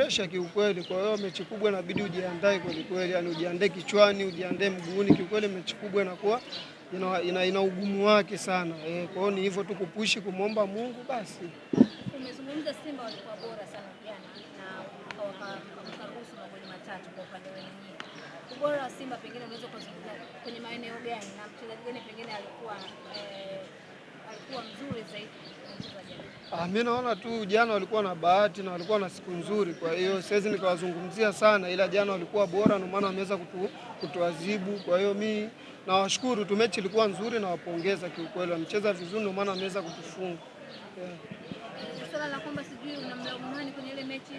pressure kiukweli. Kwa hiyo mechi kubwa inabidi ujiandae kweli kweli, yani ujiandae kichwani, ujiandae mguuni. Kiukweli mechi kubwa inakuwa ina ugumu wake sana. Kwa hiyo ni hivyo tu kupushi, kumwomba Mungu basi. Umezungumza Simba walikuwa bora sana jana na wakaruhusu magoli matatu kwa upande wenu. Ubora wa Simba pengine unaweza kuzungumza kwenye maeneo gani na mchezaji gani pengine alikuwa mzuri zaidi? Mimi naona tu jana walikuwa na bahati na walikuwa na siku nzuri, kwa hiyo siwezi nikawazungumzia sana, ila jana walikuwa bora, ndio maana wameweza kutuadhibu. Kwa hiyo mimi nawashukuru tu, mechi ilikuwa nzuri na wapongeza kiukweli, wamecheza vizuri, ndio maana wameweza kutufunga. Swala la kwamba sijui unamlaumu nani kwenye ile mechi?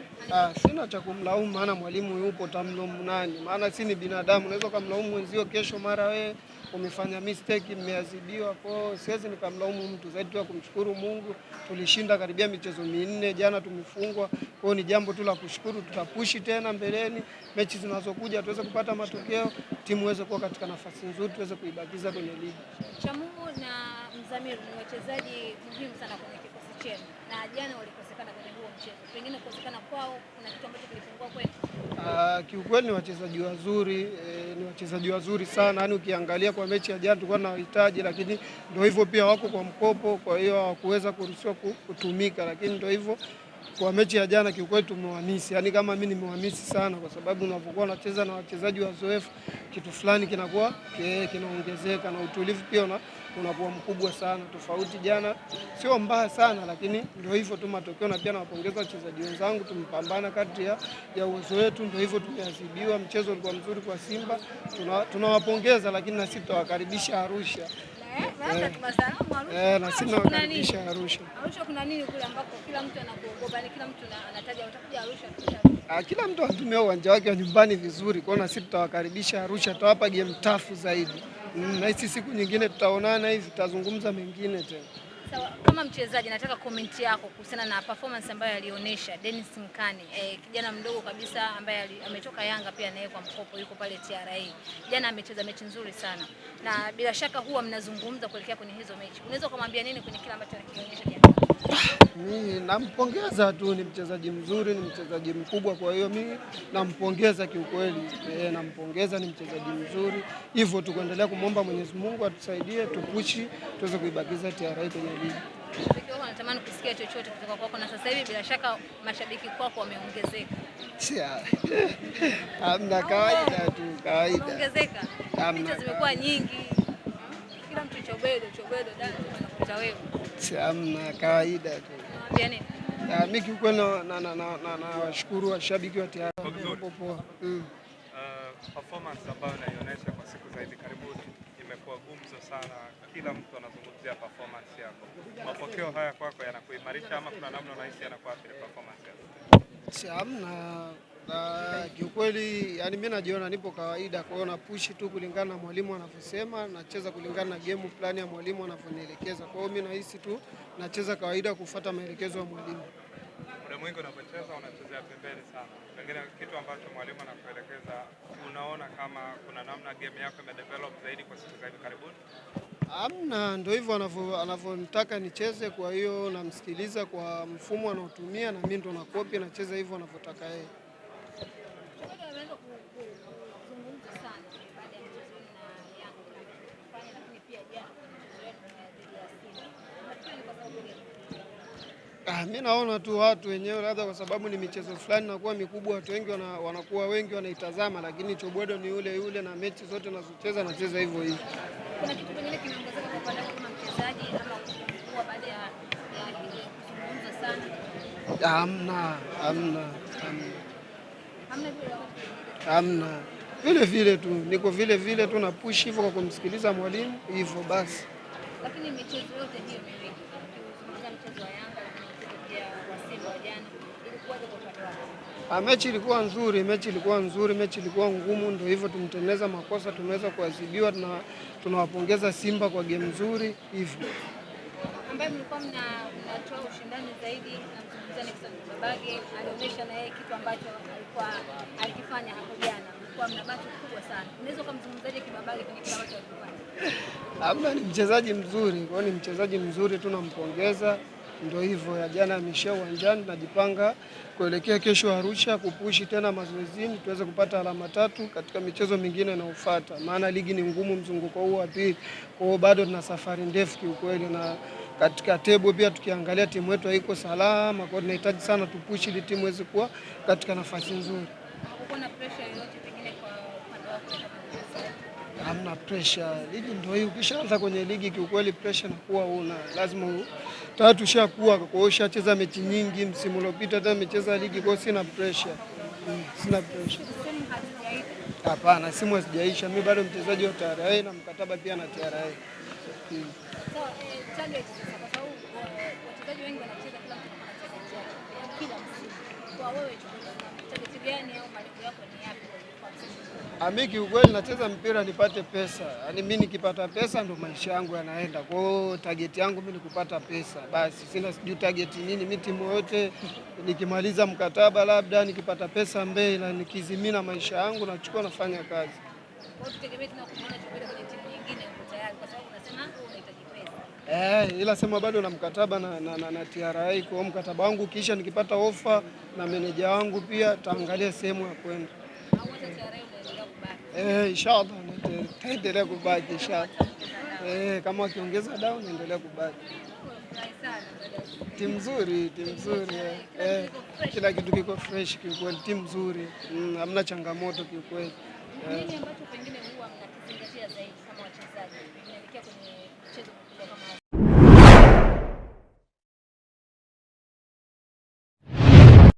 Sina cha kumlaumu, maana mwalimu yupo, tamlaumu nani? Maana si ni binadamu, unaweza kumlaumu mwenzio kesho, mara wewe umefanya mistake, mmeadhibiwa. Kwa hiyo siwezi nikamlaumu mtu, zaidi tu kumshukuru Mungu. Tulishinda karibia michezo 4, jana tumefungwa. Kwa hiyo ni jambo tu la kushukuru, tutapushi tena mbeleni, mechi zinazokuja tuweze kupata matokeo, timu iweze kuwa katika nafasi nzuri, tuweze kuibakiza kwenye ligi. Chamumu na Mzamiru ni wachezaji muhimu sana kwenye kikosi chenu, na jana walikosekana kwenye huo mchezo. Pengine kukosekana kwao kuna kitu ambacho kilipungua kwenu? Kiukweli ni wachezaji wazuri, ni wachezaji wazuri sana. Yaani ukiangalia kwa mechi ya jana tulikuwa tunawahitaji, lakini ndio hivyo pia wako kwa mkopo, kwa hiyo hawakuweza kuruhusiwa kutumika, lakini ndio hivyo. Kwa mechi ya jana kiukweli tumewamisi. Yaani kama mimi nimewamisi sana, kwa sababu unapokuwa unacheza na wachezaji wazoefu kitu fulani kinakuwa kinaongezeka na utulivu pia unakuwa mkubwa sana. Tofauti jana sio mbaya sana, lakini ndio hivyo tu matokeo, na pia nawapongeza wachezaji wenzangu, tumepambana kadri ya uwezo wetu, ndio hivyo tumeadhibiwa. Mchezo ulikuwa mzuri kwa Simba, tunawapongeza, lakini na sisi tutawakaribisha Arusha. Na sisi tunawakaribisha Arusha. Arusha kuna nini kule ambako kila mtu anakuogopa, kila mtu anataja utakuja Arusha? Kila mtu anatumia uwanja wake wa nyumbani vizuri, kwa na sisi tutawakaribisha Arusha, tutawapa game tafu zaidi. Na hizi siku nyingine tutaonana hivi, tutazungumza mengine tena. Sawa, kama mchezaji nataka comment yako kuhusiana na performance ambayo alionyesha Dennis Mkane, kijana mdogo kabisa ambaye ametoka Yanga pia naye kwa mkopo, yuko pale TRA. Jana amecheza mechi nzuri sana, na bila shaka huwa mnazungumza kuelekea kwenye hizo mechi. Unaweza kumwambia nini kwenye kila ambacho anakionyesha jana? Mimi nampongeza tu, ni mchezaji mzuri, ni mchezaji mkubwa, kwa hiyo mimi nampongeza kiukweli. Nampongeza, ni mchezaji mzuri. Hivyo tu kuendelea kumwomba Mwenyezi Mungu atusaidie, tupushi tuweze kuibakiza TRA kwenye ligi. Natamani kusikia chochote kutoka kwako, na sasa hivi bila shaka mashabiki kwako wameongezeka. Hamna, kawaida tu, kawaida. Wameongezeka. Picha zimekuwa nyingi. Kila mtu chobedo dada anakuta wewe. Hamna, kawaida tu. Unaambia nini? Mimi kiukweli na washukuru washabiki wa TRA. Performance ambayo unaionyesha kwa siku za hivi karibuni imekuwa gumzo sana, kila mtu anazungumzia performance yako. Mapokeo haya kwako yanakuimarisha ama kuna namna unahisi yanakuathiri performance yako? Hamna, kiukweli yani mimi najiona nipo kawaida, kwa hiyo na push tu kulingana na mwalimu anavyosema, nacheza kulingana na game plan ya mwalimu anavyonielekeza. Kwa hiyo mimi nahisi tu nacheza kawaida kufuata maelekezo ya mwalimu. Muda mwingi unapocheza unachezea pembeni sana, pengine kitu ambacho mwalimu anakuelekeza, unaona kama kuna namna game yako imedevelop zaidi kwa siku za hivi karibuni? Hamna, ndio hivyo anavyotaka nicheze, kwa hiyo namsikiliza kwa mfumo anaotumia, na mimi ndo na copy nacheza hivyo anavyotaka yeye. Mimi naona tu watu wenyewe labda kwa sababu ni michezo fulani nakuwa mikubwa, watu wengi wanakuwa wengi wanaitazama, lakini Chobwedo ni yule na mechi zote nazocheza nacheza hivyo hivyo. Kuna kitu kingine kinaongezeka kwa upande wako kama mchezaji ama kwa baada ya kuzungumza sana? Hamna. Vile tu niko vile tu na push hivyo kwa kumsikiliza mwalimu hivyo basi. Lakini michezo yote hiyo miwili, ukizungumza mchezo wa Yanga na mchezo wa Simba wa jana, ilikuwa kwa upande wako? Mechi ilikuwa nzuri, mechi ilikuwa ngumu, ndio hivyo tumtengeneza makosa, tumeweza kuadhibiwa, na tunawapongeza Simba kwa game nzuri hivyo. Ambaye mlikuwa mnatoa ushindani zaidi na mzungumzia Nixon Kibabage, alionyesha na yeye kitu ambacho alikuwa alikifanya hapo jana. Mlikuwa mna bahati kubwa sana. Unaweza kumzungumzaje Kibabage kwenye kile ambacho alikifanya? Hamna, ni mchezaji mzuri, kwa hiyo ni mchezaji mzuri, tunampongeza. ndio hivyo ya jana yameishia uwanjani, najipanga kuelekea kesho Arusha kupushi tena mazoezini tuweze kupata alama 3 katika michezo mingine inayofuata, maana ligi ni ngumu mzunguko huu wa pili. Kwa hiyo bado tuna safari ndefu kiukweli, na katika tebo pia tukiangalia timu yetu haiko salama, kwa hiyo tunahitaji sana tupushi ili timu iweze kuwa katika nafasi nzuri. Hakuna pressure yoyote pengine kwa upande wako kama mchezaji? Hamna pressure, ligi ndio hii. Ukishaanza kwenye ligi kiukweli pressure nakuwa una lazima tatu ushakuwa, kwa hiyo ushacheza mechi nyingi, msimu uliopita tena nimecheza ligi, kwa hiyo sina pressure. Sina pressure. Hapana, simu hazijaisha. Mimi bado mchezaji wa TRA na mkataba pia na TRA. Wachezaji wengi wanacheza kila mtu ana target yake kila msimu. Kwa wewe target gani au malengo yako ni yapi kwa msimu? Mimi kiukweli nacheza mpira nipate pesa. Yaani mimi nikipata pesa ndo maisha yangu yanaenda. Kwa hiyo target yangu mimi ni kupata pesa. Basi sina sijui target nini. Mimi timu yote nikimaliza mkataba labda nikipata pesa mbele na nikizimina maisha yangu nachukua nafanya kazi. Kwa hiyo tutegemee tena kuona chukua kwenye timu nyingine uko tayari kwa sababu unasema unahitaji pesa. Ila sema bado na mkataba na TRA. Kwa hiyo mkataba wangu ukiisha nikipata ofa na meneja wangu pia taangalia sehemu ya kwenda. Au hata TRA unaendelea kubaki? Inshallah nitaendelea kubaki inshallah. Kama wakiongeza dau naendelea kubaki. Timu nzuri, kila kitu kiko fresh kiukweli, timu nzuri, hamna changamoto kiukweli. Nini ambacho pengine huwa mnakizingatia zaidi kama wachezaji kuelekea kwenye mchezo mkubwa kama